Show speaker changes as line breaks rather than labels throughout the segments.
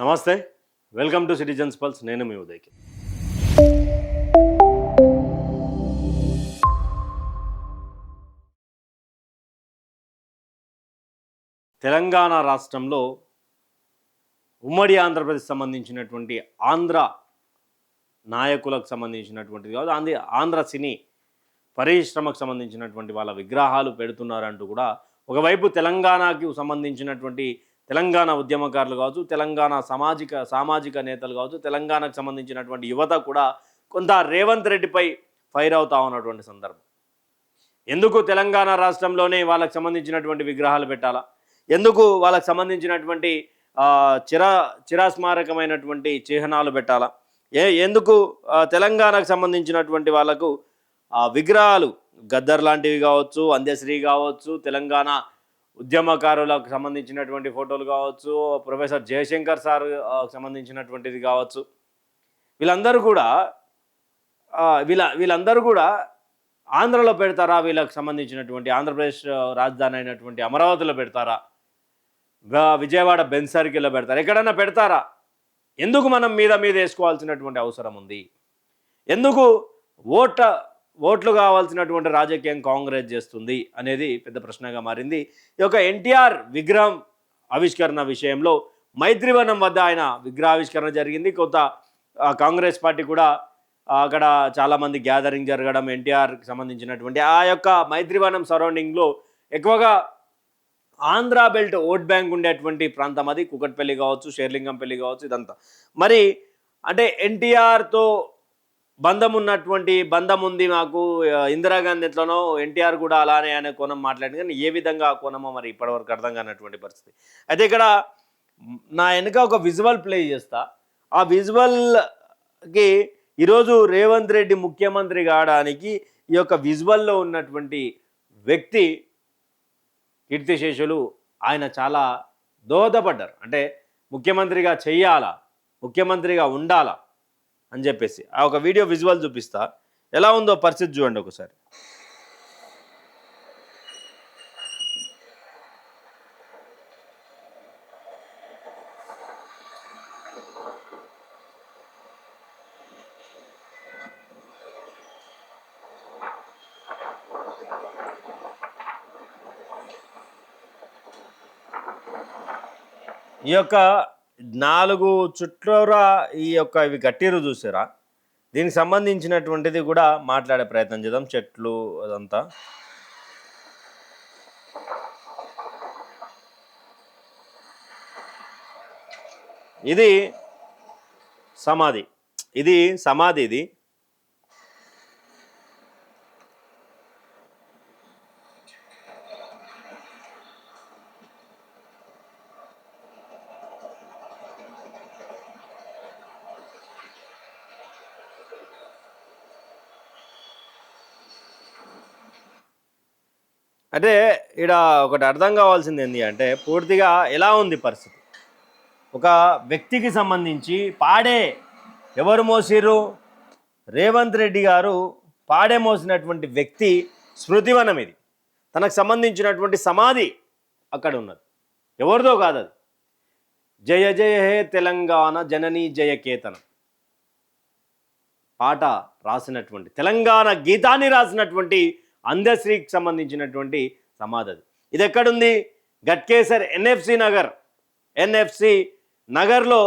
నమస్తే, welcome to citizens pulse. నేను మీ ఉదయ్కి. తెలంగాణ రాష్ట్రంలో ఉమ్మడి ఆంధ్రప్రదేశ్ సంబంధించినటువంటి ఆంధ్ర నాయకులకు సంబంధించినటువంటిది కాదు, ఆంధ్ర సినీ పరిశ్రమకు సంబంధించినటువంటి వాళ్ళ విగ్రహాలు పెడుతున్నారంటూ కూడా ఒకవైపు తెలంగాణకి సంబంధించినటువంటి తెలంగాణ ఉద్యమకారులు కావచ్చు, తెలంగాణ సామాజిక నేతలు కావచ్చు, తెలంగాణకు సంబంధించినటువంటి యువత కూడా కొంత రేవంత్ రెడ్డిపై ఫైర్ అవుతా ఉన్నటువంటి సందర్భం. ఎందుకు తెలంగాణ రాష్ట్రంలోనే వాళ్ళకి సంబంధించినటువంటి విగ్రహాలు పెట్టాలా? ఎందుకు వాళ్ళకి సంబంధించినటువంటి చిరస్మారకమైనటువంటి చిహ్నాలు పెట్టాలా? ఎందుకు తెలంగాణకు సంబంధించినటువంటి వాళ్ళకు విగ్రహాలు గద్దర్ లాంటివి కావచ్చు, అందశ్రీ కావచ్చు, తెలంగాణ ఉద్యమకారులకు సంబంధించినటువంటి ఫోటోలు కావచ్చు, ప్రొఫెసర్ జయశంకర్ సార్ సంబంధించినటువంటిది కావచ్చు, వీళ్ళందరూ కూడా ఆంధ్రలో పెడతారా? వీళ్ళకి సంబంధించినటువంటి ఆంధ్రప్రదేశ్ రాజధాని అయినటువంటి అమరావతిలో పెడతారా? విజయవాడ బెంజ్ సర్కిల్లో పెడతారా? ఎక్కడన్నా పెడతారా? ఎందుకు మనం మీద వేసుకోవాల్సినటువంటి అవసరం ఉంది? ఎందుకు ఓట్లు కావాల్సినటువంటి రాజకీయం కాంగ్రెస్ చేస్తుంది అనేది పెద్ద ప్రశ్నగా మారింది. ఈ యొక్క ఎన్టీఆర్ విగ్రహం ఆవిష్కరణ విషయంలో మైత్రివనం వద్ద ఆయన విగ్రహావిష్కరణ జరిగింది. కొంత కాంగ్రెస్ పార్టీ కూడా అక్కడ చాలామంది గ్యాదరింగ్ జరగడం, ఎన్టీఆర్కి సంబంధించినటువంటి ఆ యొక్క మైత్రివనం సరౌండింగ్లో ఎక్కువగా ఆంధ్ర బెల్ట్ ఓట్ బ్యాంక్ ఉండేటువంటి ప్రాంతం అది. కుకట్పల్లి కావచ్చు, షేర్లింగంపల్లి కావచ్చు, ఇదంతా మరి అంటే ఎన్టీఆర్తో బంధం ఉంది మాకు, ఇందిరాగాంధీ ఎట్లనో ఎన్టీఆర్ కూడా అలానే అనే కోణం మాట్లాడింది. కానీ ఏ విధంగా ఆ కోణమో మరి ఇప్పటివరకు అర్థం కానటువంటి పరిస్థితి. అయితే ఇక్కడ నా వెనుక ఒక విజువల్ ప్లే చేస్తా. ఆ విజువల్కి ఈరోజు రేవంత్ రెడ్డి ముఖ్యమంత్రి కావడానికి ఈ యొక్క విజువల్లో ఉన్నటువంటి వ్యక్తి కీర్తిశేషులు ఆయన చాలా దోహదపడ్డారు. అంటే ముఖ్యమంత్రిగా చెయ్యాలా, ముఖ్యమంత్రిగా ఉండాలా అని చెప్పేసి ఆ ఒక వీడియో విజువల్ చూపిస్తా. ఎలా ఉందో పరిస్థితి చూడండి ఒకసారి. ఈ యొక్క 4 చుట్లూరా ఈ యొక్క ఇవి కట్టిరు చూసారా? దీనికి సంబంధించినటువంటిది కూడా మాట్లాడే ప్రయత్నం చేద్దాం. చెట్లు అదంతా ఇది సమాధి, ఇది అంటే ఇక్కడ ఒకటి అర్థం కావాల్సింది ఏంటి అంటే, పూర్తిగా ఎలా ఉంది పరిస్థితి. ఒక వ్యక్తికి సంబంధించి ఎవరు మోసిరు? రేవంత్ రెడ్డి గారు పాడే మోసినటువంటి వ్యక్తి స్మృతివనం. ఇది తనకు సంబంధించినటువంటి సమాధి అక్కడ ఉన్నది, ఎవరిదో కాదు అది. జయ జయ హే తెలంగాణ జననీ జయకేతనం పాట రాసినటువంటి, తెలంగాణ గీతాన్ని రాసినటువంటి అందశ్రీకి సంబంధించినటువంటి సమాధి. ఇది ఎక్కడుంది? గట్కేసర్ ఎన్ఎఫ్సి నగర్లో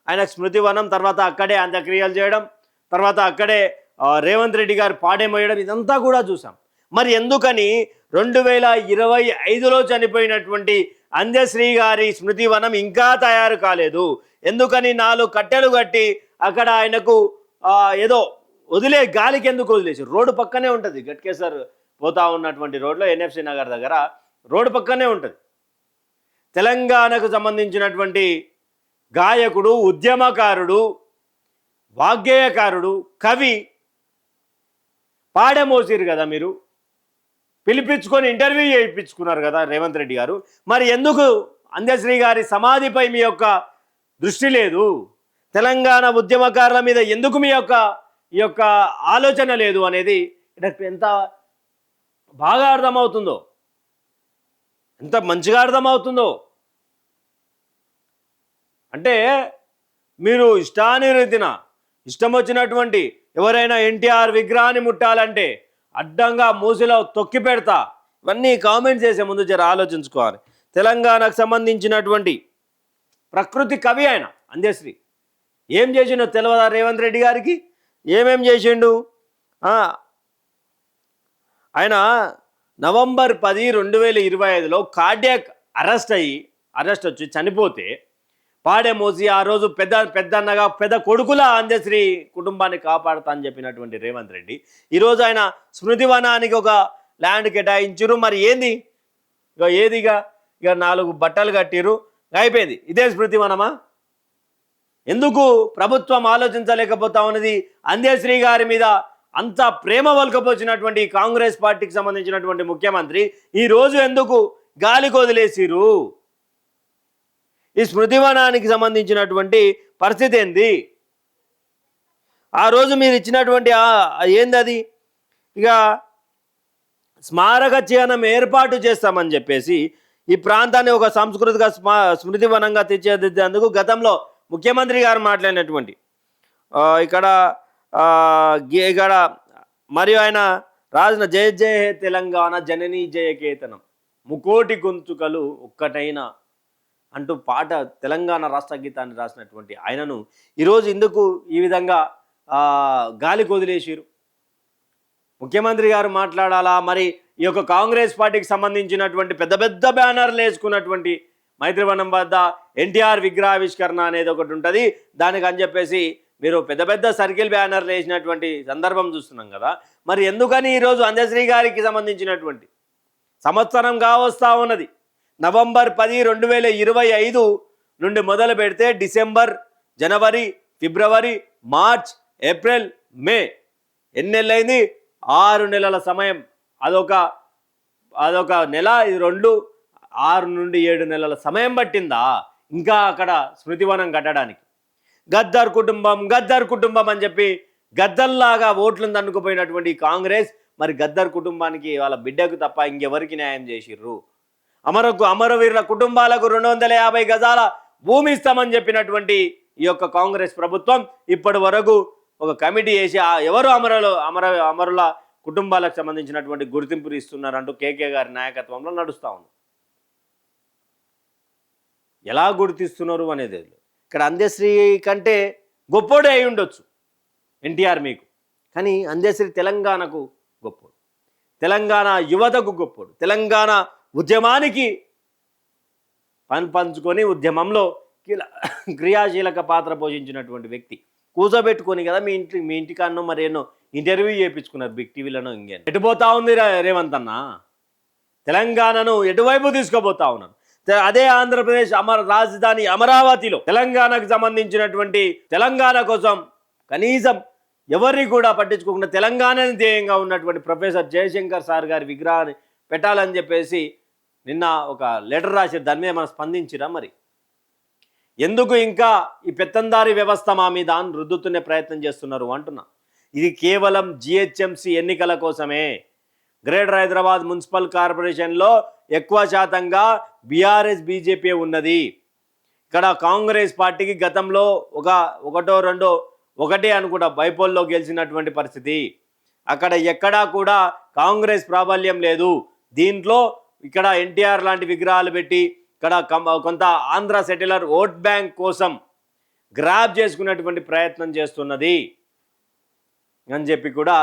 ఆయన స్మృతివనం. తర్వాత అక్కడే అంత్యక్రియలు చేయడం, తర్వాత అక్కడే రేవంత్ రెడ్డి గారు పాడేమోయడం, ఇదంతా కూడా చూసాం. మరి ఎందుకని 2025లో చనిపోయినటువంటి అందశ్రీ గారి స్మృతివనం ఇంకా తయారు కాలేదు? ఎందుకని 4 కట్టెలు కట్టి అక్కడ ఆయనకు ఏదో గాలికి ఎందుకు వదిలేసి? రోడ్డు పక్కనే ఉంటుంది, గట్కేసర్ పోతా ఉన్నటువంటి రోడ్లో ఎన్ఎఫ్సి నగర్ దగ్గర రోడ్డు పక్కనే ఉంటుంది. తెలంగాణకు సంబంధించినటువంటి గాయకుడు, ఉద్యమకారుడు, వాగ్గేయకారుడు, కవి పాడమోసిరు కదా, మీరు పిలిపించుకొని ఇంటర్వ్యూ చేయించుకున్నారు కదా రేవంత్ రెడ్డి గారు. మరి ఎందుకు అందశ్రీ గారి సమాధిపై మీ యొక్క దృష్టి లేదు? తెలంగాణ ఉద్యమకారుల మీద ఎందుకు మీ ఈ యొక్క ఆలోచన లేదు అనేది ఎంత బాగా అర్థమవుతుందో, ఎంత మంచిగా అర్థమవుతుందో. అంటే మీరు ఇష్టానురీతిన ఇష్టం వచ్చినటువంటి ఎవరైనా ఎన్టీఆర్ విగ్రహాన్ని ముట్టాలంటే అడ్డంగా మూసిలో తొక్కి పెడతా. ఇవన్నీ కామెంట్స్ చేసే ముందు జర ఆలోచించుకోవాలి. తెలంగాణకు సంబంధించినటువంటి ప్రకృతి కవి ఆయన అంజశ్రీ. ఏం చేసిండో తెలియదా రేవంత్ రెడ్డి గారికి? ఏమేం చేసిండు? ఆయన నవంబర్ 10, 2025లో కార్డియాక్ అరెస్ట్ వచ్చి చనిపోతే పాడే మోసి ఆ రోజు పెద్దన్నగా పెద్ద కొడుకులా అంజశ్రీ కుటుంబాన్ని కాపాడుతా అని చెప్పినటువంటి రేవంత్ రెడ్డి ఈరోజు ఆయన స్మృతివనానికి ఒక ల్యాండ్ కేటాయించారు. మరి ఏంది ఏదిగా ఇక 4 బట్టలు కట్టిరు, అయిపోయింది. ఇదే స్మృతివనమా? ఎందుకు ప్రభుత్వం ఆలోచించలేకపోతా ఉన్నది? అంజశ్రీ గారి మీద అంత ప్రేమ వలకపోచ్చినటువంటి కాంగ్రెస్ పార్టీకి సంబంధించినటువంటి ముఖ్యమంత్రి ఈరోజు ఎందుకు గాలికి వదిలేసిరు? ఈ స్మృతివనానికి సంబంధించినటువంటి పరిస్థితి ఏంది? ఆ రోజు మీరు ఇచ్చినటువంటి ఏంది అది? ఇక స్మారక చిహ్నం ఏర్పాటు చేస్తామని చెప్పేసి ఈ ప్రాంతాన్ని ఒక సాంస్కృతిక స్మృతివనంగా తీర్చిదిద్దేందుకు గతంలో ముఖ్యమంత్రి గారు మాట్లాడినటువంటి ఇక్కడ మరియు ఆయన రాసిన జయ జయ తెలంగాణ జననీ జయకేతనం ముకోటి గొంతుకలు ఒక్కటైన అంటూ పాట తెలంగాణ రాష్ట్ర గీతాన్ని రాసినటువంటి ఆయనను ఈరోజు ఎందుకు ఈ విధంగా గాలి కొదిలేసిరు? ముఖ్యమంత్రి గారు మాట్లాడాలా? మరి ఈ యొక్క కాంగ్రెస్ పార్టీకి సంబంధించినటువంటి పెద్ద పెద్ద బ్యానర్లు వేసుకున్నటువంటి మైత్రివనం వద్ద ఎన్టీఆర్ విగ్రహావిష్కరణ అనేది ఒకటి ఉంటుంది. దానికి అని చెప్పేసి మీరు పెద్ద పెద్ద సర్కిల్ బ్యానర్లు వేసినటువంటి సందర్భం చూస్తున్నాం కదా. మరి ఎందుకని ఈరోజు అంజశ్రీ గారికి సంబంధించినటువంటి సంవత్సరం కావస్తా ఉన్నది. నవంబర్ 10, 2025 నుండి మొదలు పెడితే డిసెంబర్, జనవరి, ఫిబ్రవరి, మార్చ్, ఏప్రిల్, మే ఎన్ని నెలలైంది? 6 నెలల సమయం. అదొక నెల, ఇది 6 నుండి 7 నెలల సమయం పట్టిందా ఇంకా అక్కడ స్మృతివనం కట్టడానికి? గద్దర్ కుటుంబం అని చెప్పి గద్దల్లాగా ఓట్లను తన్నుకుపోయినటువంటి కాంగ్రెస్ మరి గద్దర్ కుటుంబానికి వాళ్ళ బిడ్డకు తప్ప ఇంకెవరికి న్యాయం చేసిర్రు? అమరవీరుల కుటుంబాలకు 250 గజాల భూమి ఇస్తామని చెప్పినటువంటి ఈ యొక్క కాంగ్రెస్ ప్రభుత్వం ఇప్పటి వరకు ఒక కమిటీ వేసి ఎవరు అమరుల కుటుంబాలకు సంబంధించినటువంటి గుర్తింపులు ఇస్తున్నారంటూ కేకే గారి నాయకత్వంలో నడుస్తూ ఉంది. ఎలా గుర్తిస్తున్నారు అనేది ఇక్కడ అంజశ్రీ కంటే గొప్పోడే అయి ఉండొచ్చు ఎన్టీఆర్ మీకు, కానీ అంజశ్రీ తెలంగాణకు గొప్పోడు, తెలంగాణ యువతకు గొప్పోడు, తెలంగాణ ఉద్యమానికి పంచుకొని ఉద్యమంలో క్రియాశీలక పాత్ర పోషించినటువంటి వ్యక్తి. కూర్చోబెట్టుకొని కదా మీ ఇంటికాన్నో మరేనో ఇంటర్వ్యూ చేయించుకున్నారు బిగ్ టీవీలోనో. ఇంకేం ఎటుపోతా ఉంది రేవంత్ అన్న? తెలంగాణను ఎటువైపు తీసుకోబోతా ఉన్నారు? అదే ఆంధ్రప్రదేశ్ రాజధాని అమరావతిలో తెలంగాణకు సంబంధించినటువంటి తెలంగాణ కోసం కనీసం ఎవరిని కూడా పట్టించుకోకుండా తెలంగాణని ధ్యేయంగా ఉన్నటువంటి ప్రొఫెసర్ జయశంకర్ సార్ గారి విగ్రహాన్ని పెట్టాలని చెప్పేసి నిన్న ఒక లెటర్ రాశారు. దాని మీద మనం స్పందించిరా? మరి ఎందుకు ఇంకా ఈ పెత్తందారి వ్యవస్థ మా మీద రుద్దుతునే ప్రయత్నం చేస్తున్నారు అంటున్నా. ఇది కేవలం జిహెచ్ఎంసీ ఎన్నికల కోసమే. గ్రేటర్ హైదరాబాద్ మున్సిపల్ కార్పొరేషన్లో ఎక్కువ శాతంగా బీఆర్ఎస్ బీజేపీ ఉన్నది. ఇక్కడ కాంగ్రెస్ పార్టీకి గతంలో ఒకటే అనుకుంటా బైపోల్లో గెలిచినటువంటి పరిస్థితి. అక్కడ ఎక్కడా కూడా కాంగ్రెస్ ప్రాబల్యం లేదు. దీంట్లో ఇక్కడ ఎన్టీఆర్ లాంటి విగ్రహాలు పెట్టి ఇక్కడ కొంత ఆంధ్ర సెటిలర్ ఓట్ బ్యాంక్ కోసం గ్రాబ్ చేసుకున్నటువంటి ప్రయత్నం చేస్తున్నది అని చెప్పి కూడా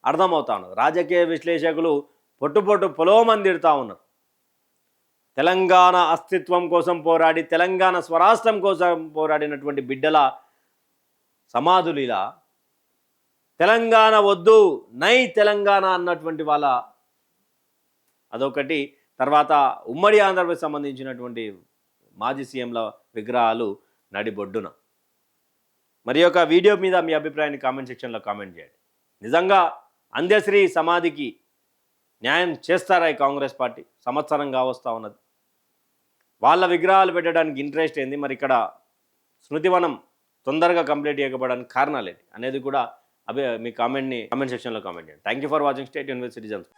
అర్థమవుతా ఉన్నది. రాజకీయ విశ్లేషకులు పొలోమని తిడుతూ ఉన్నారు. తెలంగాణ అస్తిత్వం కోసం పోరాడి తెలంగాణ స్వరాష్ట్రం కోసం పోరాడినటువంటి బిడ్డల సమాధులు ఇలా తెలంగాణ వద్దు నై తెలంగాణ అన్నటువంటి వాళ్ళ అదొకటి. తర్వాత ఉమ్మడి ఆంధ్రప్రదేశ్ సంబంధించినటువంటి మాజీ సీఎంల విగ్రహాలు నడిబొడ్డున. మరి యొక్క వీడియో మీద మీ అభిప్రాయాన్ని కామెంట్ సెక్షన్లో కామెంట్ చేయండి. నిజంగా అంజశ్రీ సమాధికి న్యాయం చేస్తారా ఈ కాంగ్రెస్ పార్టీ? సంవత్సరం కావస్తా ఉన్నది. వాళ్ళ విగ్రహాలు పెట్టడానికి ఇంట్రెస్ట్ ఏంది? మరి ఇక్కడ స్మృతివనం తొందరగా కంప్లీట్ చేయకపోవడానికి కారణాలు ఏంటి అనేది కూడా మీ కామెంట్ సెక్షన్లో కామెంట్ చేయండి. Thank you for watching. State university citizens.